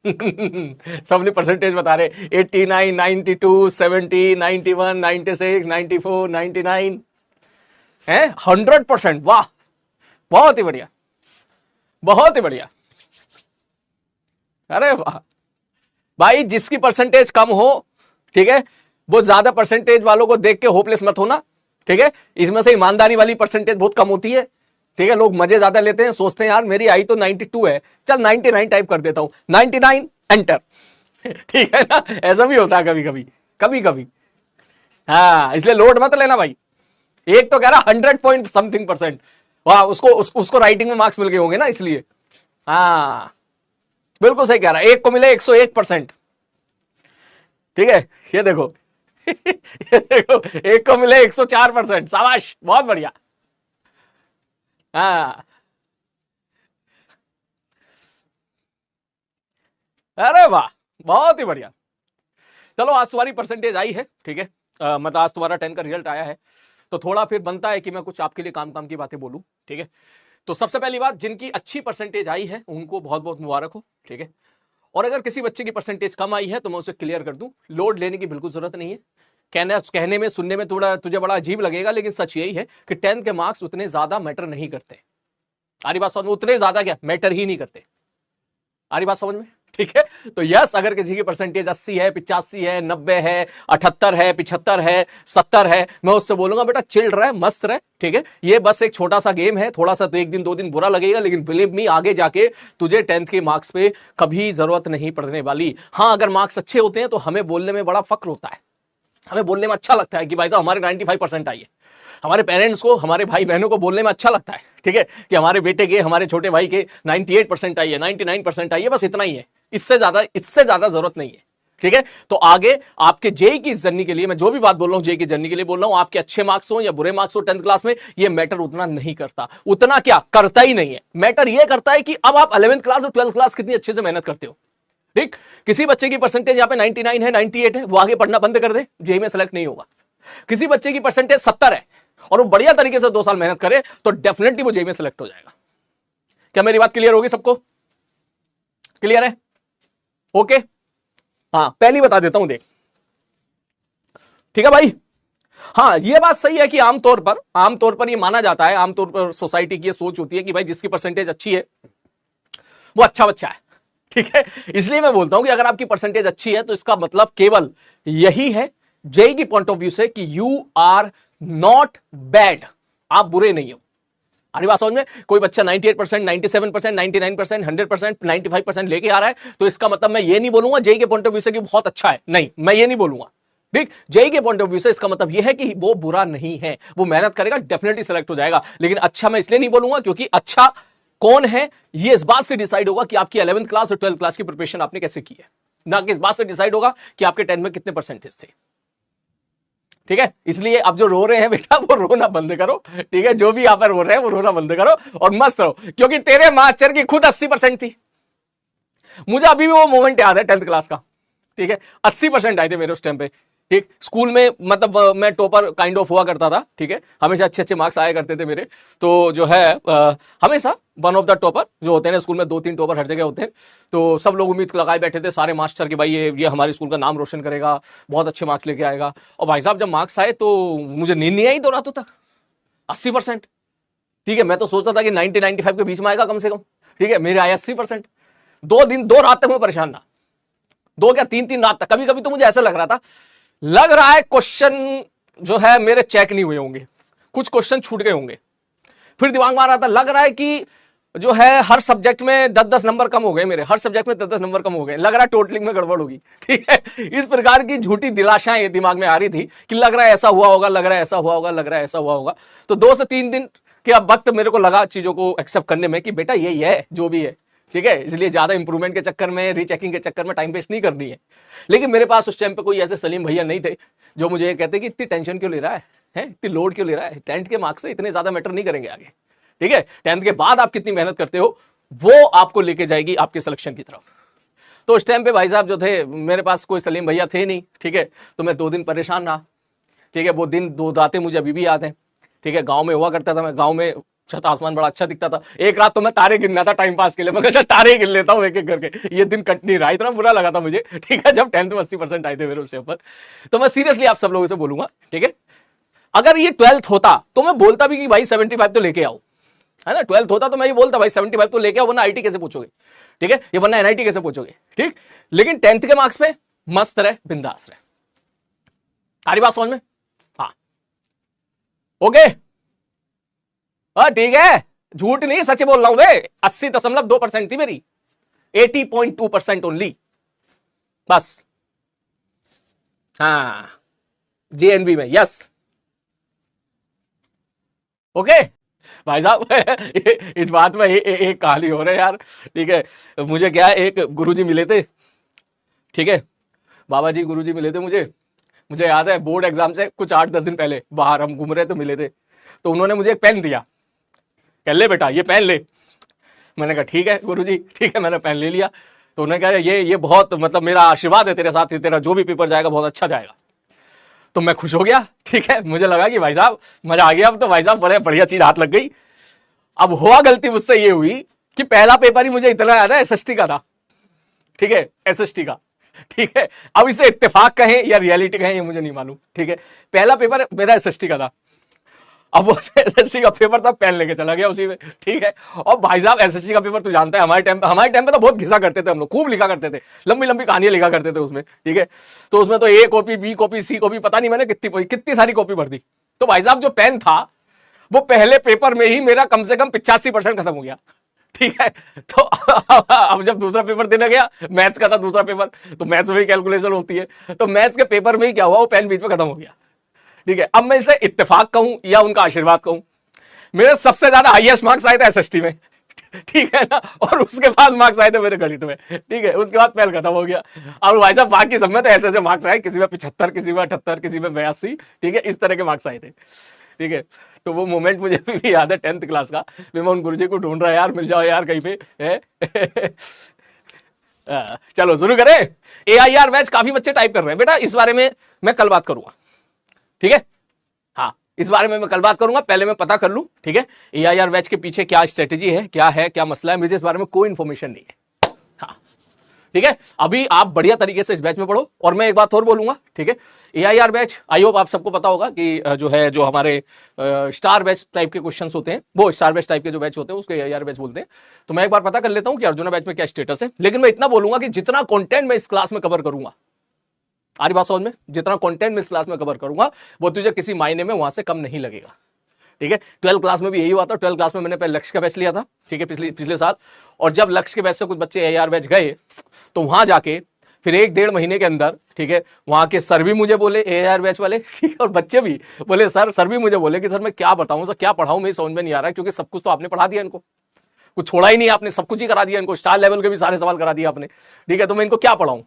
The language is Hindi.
सब ने परसेंटेज बता रहे, 89, 92, 70, 91, 96, 94, 99 है, 100%। वाह, बहुत ही बढ़िया, बहुत ही बढ़िया। अरे वाह भाई, जिसकी परसेंटेज कम हो, ठीक है, वो ज्यादा परसेंटेज वालों को देख के होपलेस मत होना, ठीक है। इसमें से ईमानदारी वाली परसेंटेज बहुत कम होती है, ठीक है। लोग मजे ज्यादा लेते हैं, सोचते हैं यार मेरी आई तो 92 है, चल 99 टाइप कर देता हूं, 99 एंटर। ठीक है ना, ऐसा भी होता है कभी कभी, कभी कभी। हाँ, इसलिए लोड मत लेना भाई। एक तो कह रहा 100 पॉइंट समथिंग परसेंट, वाह, उसको राइटिंग में मार्क्स मिल गए होंगे ना, इसलिए। हाँ, बिल्कुल सही कह रहा है, एक को मिले 101%। ठीक है, ये देखो। ये देखो, एक को मिले 104%, शाबाश, बहुत बढ़िया। हाँ, अरे वाह, बहुत ही बढ़िया। चलो, आज तुम्हारी परसेंटेज आई है, ठीक है, मतलब आज तुम्हारा 10 का रिजल्ट आया है, तो थोड़ा फिर बनता है कि मैं कुछ आपके लिए काम काम की बातें बोलूं, ठीक है। तो सबसे पहली बात, जिनकी अच्छी परसेंटेज आई है उनको बहुत बहुत मुबारक हो, ठीक है। और अगर किसी बच्चे की परसेंटेज कम आई है तो मैं उसे क्लियर कर दूं, लोड लेने की बिल्कुल जरूरत नहीं है। कहने में, सुनने में थोड़ा तुझे बड़ा अजीब लगेगा, लेकिन सच यही है कि 10th के मार्क्स उतने ज्यादा मैटर नहीं करते। आरी बात समझ में, उतने ज्यादा क्या मैटर ही नहीं करते। आरी बात समझ में, ठीक है। तो यस, अगर किसी की परसेंटेज 80 है, 85 है, 90 है, 78 है, 75 है, 70 है, मैं उससे बोलूंगा बेटा चिल रहे, मस्त रहे, ठीक है। ये बस एक छोटा सा गेम है, थोड़ा सा तो एक दिन दो दिन बुरा लगेगा, लेकिन बिलीव मी, आगे जाके तुझे 10th के मार्क्स पे कभी जरूरत नहीं पड़ने वाली। हाँ, अगर मार्क्स अच्छे होते हैं तो हमें बोलने में बड़ा फक्र होता है, हमें बोलने में अच्छा लगता है कि भाई साहब हमारे 95% आई है। हमारे पेरेंट्स को, हमारे भाई बहनों को बोलने में अच्छा लगता है, ठीक है, कि हमारे बेटे के, हमारे छोटे भाई के 98% आई है, 99% आई है, बस इतना ही है, इससे ज्यादा जरूरत नहीं है, ठीक है। तो आगे आपके जेई की जर्नी के लिए, मैं जो भी बात बोल रहा हूं जेई की जर्नी के लिए बोल रहा हूं, आपके अच्छे मार्क्स हो या बुरे मार्क्स हो 10th क्लास में, ये मैटर उतना नहीं करता, उतना क्या करता ही नहीं है। मैटर ये करता है कि अब आप 11th क्लास और 12th क्लास कितनी अच्छे से मेहनत करते हो, ठीक। किसी बच्चे की परसेंटेज यहां पे 99 है, 98 है, वो आगे पढ़ना बंद कर दे, जेई में सेलेक्ट नहीं होगा। किसी बच्चे की परसेंटेज 70 है और वो बढ़िया तरीके से 2 साल मेहनत करे तो डेफिनेटली वो जेई में सेलेक्ट हो जाएगा। क्या मेरी बात क्लियर होगी सबको? क्लियर है? ओके। हाँ, पहली बता देता हूं, देख, ठीक है भाई। हाँ, ये बात सही है कि आमतौर पर ये माना जाता है, आमतौर पर सोसाइटी की ये सोच होती है कि भाई जिसकी परसेंटेज अच्छी है वो अच्छा बच्चा है, ठीक है। इसलिए मैं बोलता हूं कि अगर आपकी परसेंटेज अच्छी है तो इसका मतलब केवल यही है, जेई की पॉइंट ऑफ व्यू से, कि यू आर नॉट बैड, आप बुरे नहीं हो। अरे बात समझ में, कोई बच्चा 98%, 97%, 99%, 100%, 95% लेके आ रहा है, तो इसका मतलब मैं ये नहीं बोलूंगा जेई के पॉइंट ऑफ व्यू से कि बहुत अच्छा है, नहीं, मैं ये नहीं बोलूंगा, ठीक। जेई के पॉइंट ऑफ व्यू से इसका मतलब यह है कि वो बुरा नहीं है, वो मेहनत करेगा, डेफिनेटली सिलेक्ट हो जाएगा। लेकिन अच्छा मैं इसलिए नहीं बोलूंगा क्योंकि अच्छा कौन है ये इस बात से डिसाइड होगा कि आपकी 11th क्लास और 12th क्लास की प्रिपरेशन आपने कैसे की है, ना कि इस बात से डिसाइड होगा कि आपके 10th में कितने परसेंटेज थे, ठीक है। इसलिए अब जो रो रहे हैं बेटा, वो रोना बंद करो, ठीक है। जो भी यहां पर रो रहे हैं वो रोना बंद करो और मस्त रहो, क्योंकि तेरे मास्टर की खुद 80% थी। मुझे अभी भी वो मोमेंट याद है 10th क्लास का, ठीक है। 80% आए थे मेरे उस टाइम पे, ठीक। स्कूल में मतलब मैं टॉपर काइंड ऑफ हुआ करता था, ठीक है, हमेशा अच्छे अच्छे मार्क्स आया करते थे मेरे। तो जो है हमेशा वन ऑफ द टॉपर जो होते हैं स्कूल में, 2-3 टॉपर हर जगह होते हैं, तो सब लोग उम्मीद लगाए बैठे थे सारे मास्टर कि भाई ये हमारे स्कूल का नाम रोशन करेगा, बहुत अच्छे मार्क्स लेके आएगा। और भाई साहब जब मार्क्स आए तो मुझे नींद नहीं आई 2 रातों तक, 80%, ठीक है। मैं तो सोचता था कि 90-95 के बीच में आएगा कम से कम, ठीक है, मेरे आए 80%। 2 रात तक मैं परेशान ना, 2 क्या 3-3 रात तक, कभी कभी तो मुझे ऐसा लग रहा है क्वेश्चन जो है मेरे चेक नहीं हुए होंगे, कुछ क्वेश्चन छूट गए होंगे। फिर दिमाग में आ रहा था, लग रहा है कि जो है हर सब्जेक्ट में 10-10 नंबर कम हो गए मेरे, हर सब्जेक्ट में 10-10 नंबर कम हो गए, लग रहा है टोटलिंग में गड़बड़ होगी, ठीक है। इस प्रकार की झूठी दिलाशाएं दिमाग में आ रही थी कि लग रहा है ऐसा हुआ होगा, लग रहा है ऐसा हुआ होगा, लग रहा है ऐसा हुआ होगा। तो 2 से 3 दिन के अब वक्त मेरे को लगा चीजों को एक्सेप्ट करने में कि बेटा यही है जो भी है, ठीक है। इसलिए ज्यादा इंप्रूवमेंट के चक्कर में, रीचेकिंग के चक्कर में टाइम वेस्ट नहीं करनी है। लेकिन मेरे पास उस टाइम पे कोई ऐसे सलीम भैया नहीं थे जो मुझे ये कहते कि इतनी टेंशन क्यों ले रहा है, इतनी लोड क्यों ले रहा है, 10th के मार्क्स से इतने ज्यादा मैटर नहीं करेंगे आगे, ठीक है। 10th के बाद आप कितनी मेहनत करते हो वो आपको लेके जाएगी आपके सिलेक्शन की तरफ। तो उस टाइम पे भाई साहब जो थे, मेरे पास कोई सलीम भैया थे नहीं, ठीक है। तो मैं 2 दिन परेशान रहा, ठीक है। वो दिन 2 रातें मुझे अभी भी याद है, ठीक है। गांव में हुआ करता था मैं, गांव में छत आसमान बड़ा अच्छा दिखता था। एक रात तो मैं तारे गिनना था टाइम पास के लिए, मैं कहा तारे गिन लेता हूँ एक एक करके, ये दिन कट नहीं रहा, इतना बुरा लगा था मुझे, ठीक है, जब 10th में 80% आए थे मेरे उस पेपर। तो मैं सीरियसली आप सब लोगों से बोलूंगा, ठीक है, अगर ये 12th होता तो मैं बोलता भी कि भाई 75 तो लेके आओ, है ना, 12th होता तो मैं ये बोलता भाई 75 तो लेके आओ, वरना आईटी कैसे पूछोगे, ठीक है, ये वरना एनआईटी कैसे पूछोगे, ठीक। लेकिन 10th के मार्क्स पे मस्त रहे, बिंदास रहे। सारी बात समझ में? हाँ, ओके, ठीक है, झूठ नहीं सच बोल रहा हूं मैं, 80.2% थी मेरी, 80.2% ओनली, बस। हाँ, जेएनबी में, यस, ओके भाई साहब। इस बात में एक कहानी हो रहा है यार, ठीक है। मुझे क्या है, एक गुरुजी मिले थे, ठीक है, बाबा जी गुरुजी मिले थे मुझे मुझे याद है बोर्ड एग्जाम से कुछ 8-10 दिन पहले बाहर हम घूम रहे थे, मिले थे, तो उन्होंने मुझे एक पेन दिया, कह ले बेटा ये पेन ले। मैंने कहा ठीक है गुरुजी, ठीक है, मैंने पेन ले लिया। तो उन्होंने कहा ये बहुत मतलब मेरा आशीर्वाद है तेरे साथ, तेरा जो भी पेपर जाएगा बहुत अच्छा जाएगा। तो मैं खुश हो गया, ठीक है, मुझे लगा कि भाई साहब मजा आ गया, अब तो भाई साहब बड़े बढ़िया चीज हाथ लग गई। अब हुआ गलती मुझसे ये हुई कि पहला पेपर ही मुझे इतना याद है एसएसटी का था, ठीक है, एसएसटी का, ठीक है। अब इसे इत्तेफाक कहें या रियलिटी कहें ये मुझे नहीं मालूम, ठीक है। पहला पेपर मेरा एसएसटी का था, अब वो एसएसटी का पेपर था, पेन लेके चला गया उसी में, ठीक है। और भाई साहब एसएसटी का पेपर तो जानता है, हमारे टाइम पे तो बहुत घिसा करते थे हम लोग, खूब लिखा करते थे, लंबी लंबी कहानियां लिखा करते थे उसमें, ठीक है। तो उसमें तो A copy, B copy, C copy, पता नहीं मैंने कितनी सारी कॉपी भर दी। तो भाई साहब जो पेन था वो पहले पेपर में ही मेरा कम से कम 85% खत्म हो गया, ठीक है। तो अब जब दूसरा पेपर देने गया, मैथ्स का था दूसरा पेपर, तो मैथ्स में भी कैलकुलेशन होती है, तो मैथ्स के पेपर में ही क्या हुआ, वो पेन बीच में खत्म हो गया, ठीक है। अब मैं इसे इत्तेफाक कहूं या उनका आशीर्वाद कहूं, मेरे सबसे ज्यादा हाईएस्ट मार्क्स आए थे एसएसटी में, ठीक है ना, और उसके बाद मार्क्स आए थे मेरे गणित में, ठीक है, उसके बाद पेन खत्म हो गया। अब भाई साहब बाकी सब में तो ऐसे मार्क्स आए, किसी में 75, किसी में 78, किसी में 82, ठीक है, इस तरह के मार्क्स आए थे, ठीक है। तो वो मोमेंट मुझे भी याद है 10th क्लास का, मैं उन गुरुजी को ढूंढ रहा यार, मिल जाओ यार कहीं पे है। चलो शुरू करें। AIR बैच काफी बच्चे टाइप कर रहे हैं बेटा, इस बारे में मैं कल बात करूंगा, ठीक है, हाँ, इस बारे में मैं कल बात करूंगा, पहले मैं पता कर लूं, ठीक है, AIR बैच के पीछे क्या स्ट्रेटेजी है, क्या मसला है, मुझे इस बारे में कोई इंफॉर्मेशन नहीं है, हाँ, ठीक है। अभी आप बढ़िया तरीके से इस बैच में पढ़ो। और मैं एक बात और बोलूंगा, ठीक है, AIR बैच, आई होप आप सबको पता होगा कि जो हमारे स्टार बैच टाइप के क्वेश्चंस होते हैं, वो स्टार बैच टाइप के जो बैच होते हैं उसको AIR बैच बोलते हैं। तो मैं एक बार पता कर लेता हूं कि अर्जुना बैच में क्या स्टेटस है, लेकिन मैं इतना बोलूंगा कि जितना कंटेंट मैं इस क्लास में कवर करूंगा, आ रही बात समझ में, जितना कंटेंट मैं इस क्लास में कवर करूंगा वो तुझे किसी मायने में वहां से कम नहीं लगेगा, ठीक है। 12th क्लास में भी यही हुआ था, 12th क्लास में मैंने पहले लक्ष्य का बैच लिया था, ठीक है, पिछले साल, और जब लक्ष्य के बैच से कुछ बच्चे AIR बैच गए तो वहां जाके फिर 1-1.5 महीने के अंदर, ठीक है, वहां के सर भी मुझे बोले AIR बैच वाले, ठीक है, और बच्चे भी बोले, सर भी मुझे बोले कि सर मैं क्या बताऊं, सर क्या पढ़ाऊं, मेरी समझ में नहीं आ रहा है, क्योंकि सब कुछ तो आपने पढ़ा दिया इनको, कुछ छोड़ा ही नहीं आपने, सब कुछ ही करा दिया इनको, स्टार लेवल के भी सारे सवाल करा दिया आपने, ठीक है, तो मैं इनको क्या पढ़ाऊं,